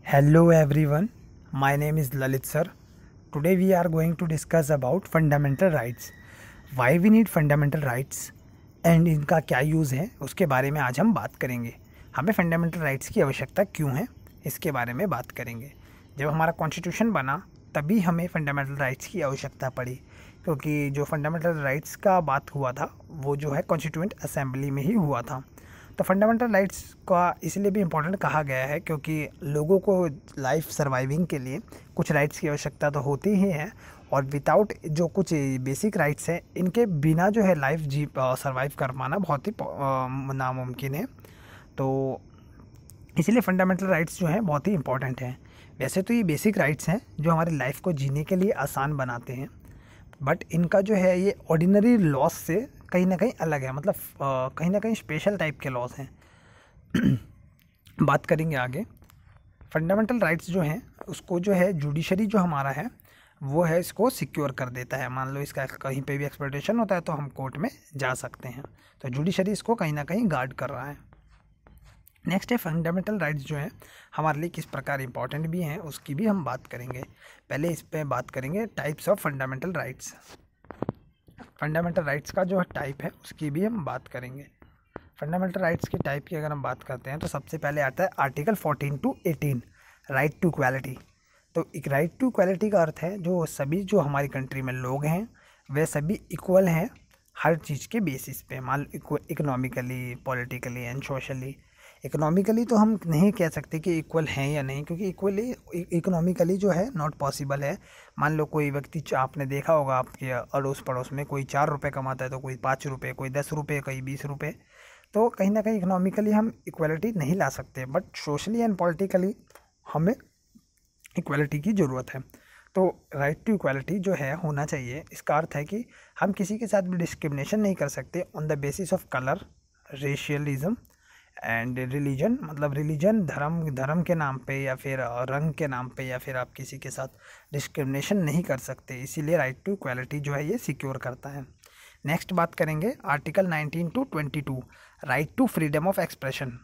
Hello everyone, my name is Lalit sir. Today we are going to discuss about fundamental rights. Why we need fundamental rights and इनका क्या use है उसके बारे में आज हम बात करेंगे. हमें फंडामेंटल राइट्स की आवश्यकता क्यों है इसके बारे में बात करेंगे. जब हमारा कॉन्स्टिट्यूशन बना तभी हमें फंडामेंटल राइट्स की आवश्यकता पड़ी, क्योंकि जो फंडामेंटल राइट्स का बात हुआ था वो जो है कॉन्स्टिट्यूएंट असेंबली में ही हुआ था. तो फंडामेंटल राइट्स का इसलिए भी इम्पोर्टेंट कहा गया है क्योंकि लोगों को लाइफ सर्वाइविंग के लिए कुछ राइट्स की आवश्यकता तो होती ही है, और विदाउट जो कुछ बेसिक राइट्स हैं इनके बिना जो है लाइफ सर्वाइव कर पाना बहुत ही नामुमकिन है. तो इसीलिए फंडामेंटल राइट्स जो हैं बहुत ही इंपॉर्टेंट हैं. वैसे तो ये बेसिक राइट्स हैं जो हमारी लाइफ को जीने के लिए आसान बनाते हैं, बट इनका जो है ये ऑर्डिनरी लॉस से कहीं ना कहीं अलग है, मतलब कहीं ना कहीं स्पेशल टाइप के लॉस हैं. बात करेंगे आगे. फंडामेंटल राइट्स जो हैं उसको जो है जुडिशरी जो हमारा है वो है इसको सिक्योर कर देता है. मान लो इसका कहीं पे भी एक्सप्लॉयटेशन होता है तो हम कोर्ट में जा सकते हैं, तो जुडिशरी इसको कहीं ना कहीं गार्ड कर रहा है. नेक्स्ट है फंडामेंटल राइट्स जो हैं हमारे लिए किस प्रकार इंपॉर्टेंट भी हैं उसकी भी हम बात करेंगे. पहले इस पे बात करेंगे types of fundamental rights. Fundamental rights का जो टाइप है उसकी भी हम बात करेंगे. फंडामेंटल राइट्स की टाइप की अगर हम बात करते हैं तो सबसे पहले आता है article 14 to 18, right to equality. तो एक राइट टू इक्वालिटी का अर्थ है जो सभी जो हमारी कंट्री में लोग हैं वे सभी इक्वल हैं हर चीज़ के बेसिस पे. मान लो economically, politically and socially. Economically तो हम नहीं कह सकते कि इक्वल हैं या नहीं, क्योंकि इकोनॉमिकली जो है नॉट पॉसिबल है. मान लो कोई व्यक्ति, आपने देखा होगा आपके अड़ोस पड़ोस में कोई 4 रुपये कमाता है तो कोई 5 रुपये, कोई 10 रुपये, कोई 20 रुपये. तो कहीं ना कहीं इकोनॉमिकली हम इक्वलिटी नहीं ला सकते, बट सोशली एंड पॉलिटिकली हमें इक्वलिटी की ज़रूरत है. तो राइट टू इक्वालिटी जो है होना चाहिए. इसका अर्थ है कि हम किसी के साथ भी डिस्क्रिमिनेशन नहीं कर सकते on the basis of colour, रेशियलिज्म and religion. मतलब रिलीजन, धर्म के नाम पे या फिर रंग के नाम पे या फिर आप किसी के साथ डिस्क्रिमिनेशन नहीं कर सकते. इसीलिए राइट टू इक्वालिटी जो है ये सिक्योर करता है. नेक्स्ट बात करेंगे article 19 to 22, right to freedom of expression.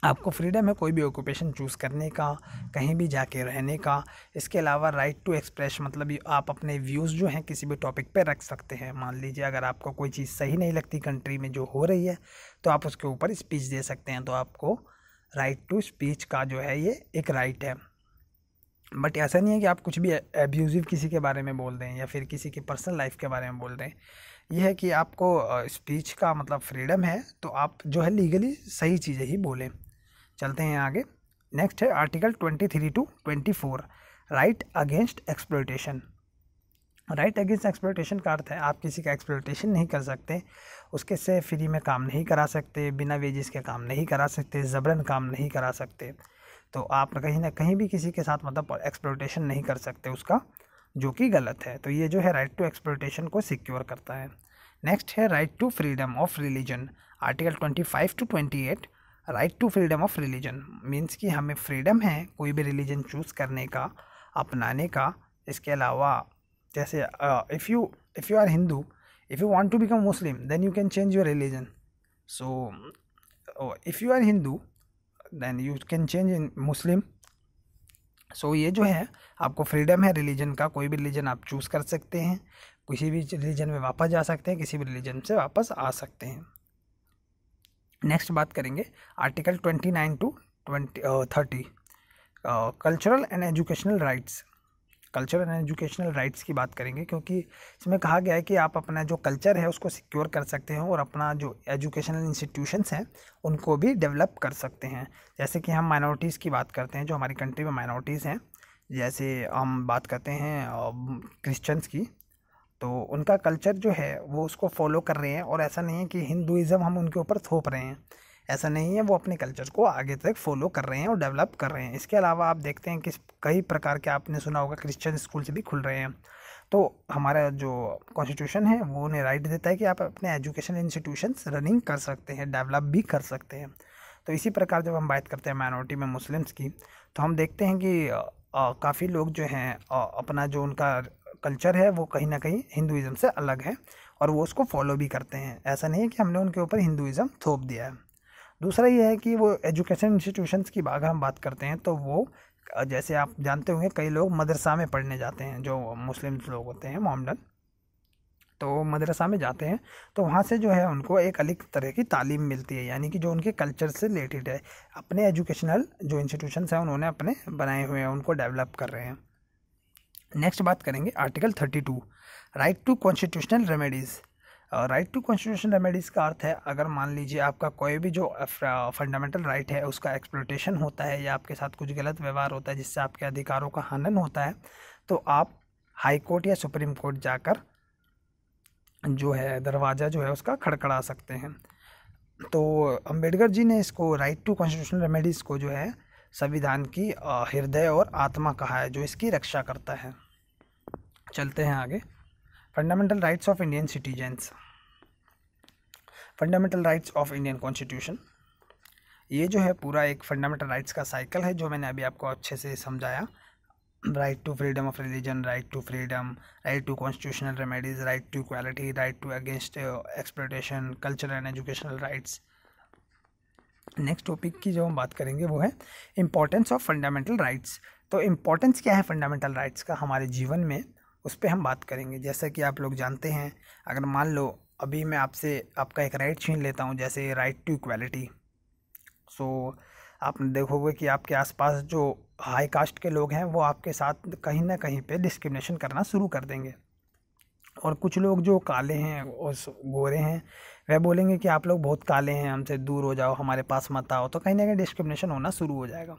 आपको फ्रीडम है कोई भी ऑक्यूपेशन चूज़ करने का, कहीं भी जाके रहने का. इसके अलावा राइट टू एक्सप्रेस मतलब आप अपने व्यूज़ जो हैं किसी भी टॉपिक पे रख सकते हैं. मान लीजिए अगर आपको कोई चीज़ सही नहीं लगती कंट्री में जो हो रही है तो आप उसके ऊपर स्पीच दे सकते हैं. तो आपको राइट टू स्पीच का जो है ये एक राइट है. बट ऐसा नहीं है कि आप कुछ भी एब्यूज़िव किसी के बारे में बोल दें या फिर किसी की पर्सनल लाइफ के बारे में बोल दें. यह है कि आपको स्पीच का मतलब फ्रीडम है, तो आप जो है लीगली सही चीज़ें ही बोलें. चलते हैं आगे. नेक्स्ट है article 23 to 24, right against exploitation. Right against exploitation का अर्थ है आप किसी का एक्सप्लॉयटेशन नहीं कर सकते, उसके से फ्री में काम नहीं करा सकते, बिना वेजेस के काम नहीं करा सकते, ज़बरन काम नहीं करा सकते. तो आप कहीं ना कहीं भी किसी के साथ मतलब एक्सप्लॉयटेशन नहीं कर सकते उसका, जो कि गलत है. तो ये जो है राइट टू एक्सप्लॉयटेशन को सिक्योर करता है. नेक्स्ट है right to freedom of religion. Article 25 to 28, right to freedom of religion means कि हमें फ्रीडम है कोई भी रिलीजन चूज़ करने का, अपनाने का. इसके अलावा जैसे if you are Hindu, if you want to become Muslim then you can change your religion. So if you are Hindu then you can change in Muslim. So ये जो है आपको फ्रीडम है रिलीजन का, कोई भी रिलीजन आप चूज़ कर सकते हैं, किसी भी रिलीजन में वापस जा सकते हैं, किसी भी रिलीजन से वापस आ सकते हैं. नेक्स्ट बात करेंगे article 29 to 30, cultural and educational rights. Cultural and educational rights की बात करेंगे क्योंकि इसमें कहा गया है कि आप अपना जो कल्चर है उसको सिक्योर कर सकते हैं और अपना जो एजुकेशनल इंस्टीट्यूशंस हैं उनको भी डेवलप कर सकते हैं. जैसे कि हम माइनॉरिटीज़ की बात करते हैं, जो हमारी कंट्री में माइनॉरिटीज़ हैं, जैसे हम बात करते हैं क्रिश्चियंस की, तो उनका कल्चर जो है वो उसको फॉलो कर रहे हैं. और ऐसा नहीं है कि हिंदुइज़्म हम उनके ऊपर थोप रहे हैं, ऐसा नहीं है. वो अपने कल्चर को आगे तक फॉलो कर रहे हैं और डेवलप कर रहे हैं. इसके अलावा आप देखते हैं कि कई प्रकार के, आपने सुना होगा, क्रिश्चियन स्कूल्स भी खुल रहे हैं. तो हमारा जो कॉन्स्टिट्यूशन है वो उन्हें राइट देता है कि आप अपने एजुकेशन इंस्टीट्यूशंस रनिंग कर सकते हैं, डेवलप भी कर सकते हैं. तो इसी प्रकार जब हम बात करते हैं माइनॉरिटी में मुस्लिम्स की, तो हम देखते हैं कि काफ़ी लोग जो हैं अपना जो उनका कल्चर है वो कहीं ना कहीं हिंदुइज़्म से अलग है और वो उसको फॉलो भी करते हैं. ऐसा नहीं है कि हमने उनके ऊपर हिंदुइज़्म थोप दिया है. दूसरा ये है कि वो एजुकेशन इंस्टीट्यूशंस की अगर हम बात करते हैं तो वो जैसे आप जानते होंगे कई लोग मदरसा में पढ़ने जाते हैं, जो मुस्लिम लोग होते हैं मोमडन, तो मदरसा में जाते हैं तो वहाँ से जो है उनको एक अलग तरह की तालीम मिलती है, यानी कि जो उनके कल्चर से रिलेटेड है। अपने एजुकेशनल जो इंस्टीट्यूशंस हैं उन्होंने अपने बनाए हुए हैं, उनको डेवलप कर रहे हैं। नेक्स्ट बात करेंगे article 32, right to constitutional remedies. Right to constitutional remedies का अर्थ है, अगर मान लीजिए आपका कोई भी जो फंडामेंटल राइट है उसका एक्सप्लॉइटेशन होता है या आपके साथ कुछ गलत व्यवहार होता है जिससे आपके अधिकारों का हनन होता है, तो आप हाई कोर्ट या सुप्रीम कोर्ट जाकर जो है दरवाज़ा जो है उसका खड़खड़ा सकते हैं। तो अंबेडकर जी ने इसको राइट टू कॉन्स्टिट्यूशनल रेमेडीज़ को जो है संविधान की हृदय और आत्मा कहा है, जो इसकी रक्षा करता है। चलते हैं आगे। Fundamental rights of Indian citizens, fundamental rights of Indian constitution, ये जो है पूरा एक फंडामेंटल राइट्स का साइकिल है जो मैंने अभी आपको अच्छे से समझाया। Right to freedom of religion, right to freedom, right to constitutional remedies, right to equality, right to against exploitation, cultural and educational rights. Next topic की जो हम बात करेंगे वो है इम्पोर्टेंस ऑफ फंडामेंटल राइट्स। तो इम्पोर्टेंस क्या है फंडामेंटल राइट्स का हमारे जीवन में, उस पर हम बात करेंगे। जैसा कि आप लोग जानते हैं, अगर मान लो अभी मैं आपसे आपका एक राइट छीन लेता हूँ, जैसे राइट टू इक्वालिटी, सो आप देखोगे कि आपके आसपास जो हाई कास्ट के लोग हैं वो आपके साथ कहीं ना कहीं पे डिस्क्रिमिनेशन करना शुरू कर देंगे, और कुछ लोग जो काले हैं और गोरे हैं वह बोलेंगे कि आप लोग बहुत काले हैं, हमसे दूर हो जाओ, हमारे पास मत आओ, तो कहीं ना कहीं डिस्क्रिमिनेशन होना शुरू हो जाएगा।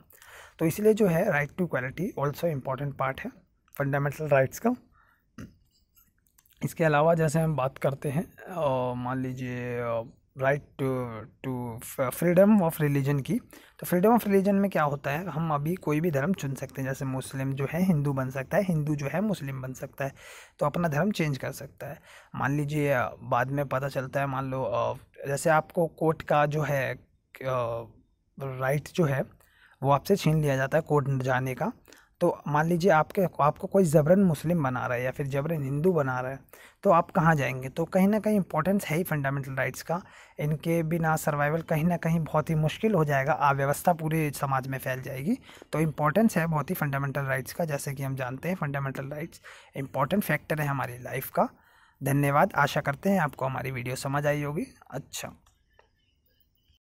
तो इसलिए जो है right to equality also important part है फंडामेंटल राइट्स का। इसके अलावा जैसे हम बात करते हैं मान लीजिए right to freedom of religion की, तो फ्रीडम ऑफ रिलीजन में क्या होता है, हम अभी कोई भी धर्म चुन सकते हैं। जैसे मुस्लिम जो है हिंदू बन सकता है, हिंदू जो है मुस्लिम बन सकता है, तो अपना धर्म चेंज कर सकता है। मान लीजिए बाद में पता चलता है, मान लो जैसे आपको कोर्ट का जो है राइट जो है वो आपसे छीन लिया जाता है कोर्ट जाने का, तो मान लीजिए आपको कोई ज़बरन मुस्लिम बना रहा है या फिर ज़बरन हिंदू बना रहा है, तो आप कहाँ जाएंगे। तो कहीं ना कहीं इंपॉर्टेंस है ही फंडामेंटल राइट्स का, इनके बिना सर्वाइवल कहीं ना कहीं बहुत ही मुश्किल हो जाएगा, अव्यवस्था पूरे समाज में फैल जाएगी। तो इम्पॉर्टेंस है बहुत ही फंडामेंटल राइट्स का। जैसे कि हम जानते हैं फंडामेंटल राइट्स इंपॉर्टेंट फैक्टर है हमारी लाइफ का। धन्यवाद, आशा करते हैं आपको हमारी वीडियो समझ आई होगी। अच्छा।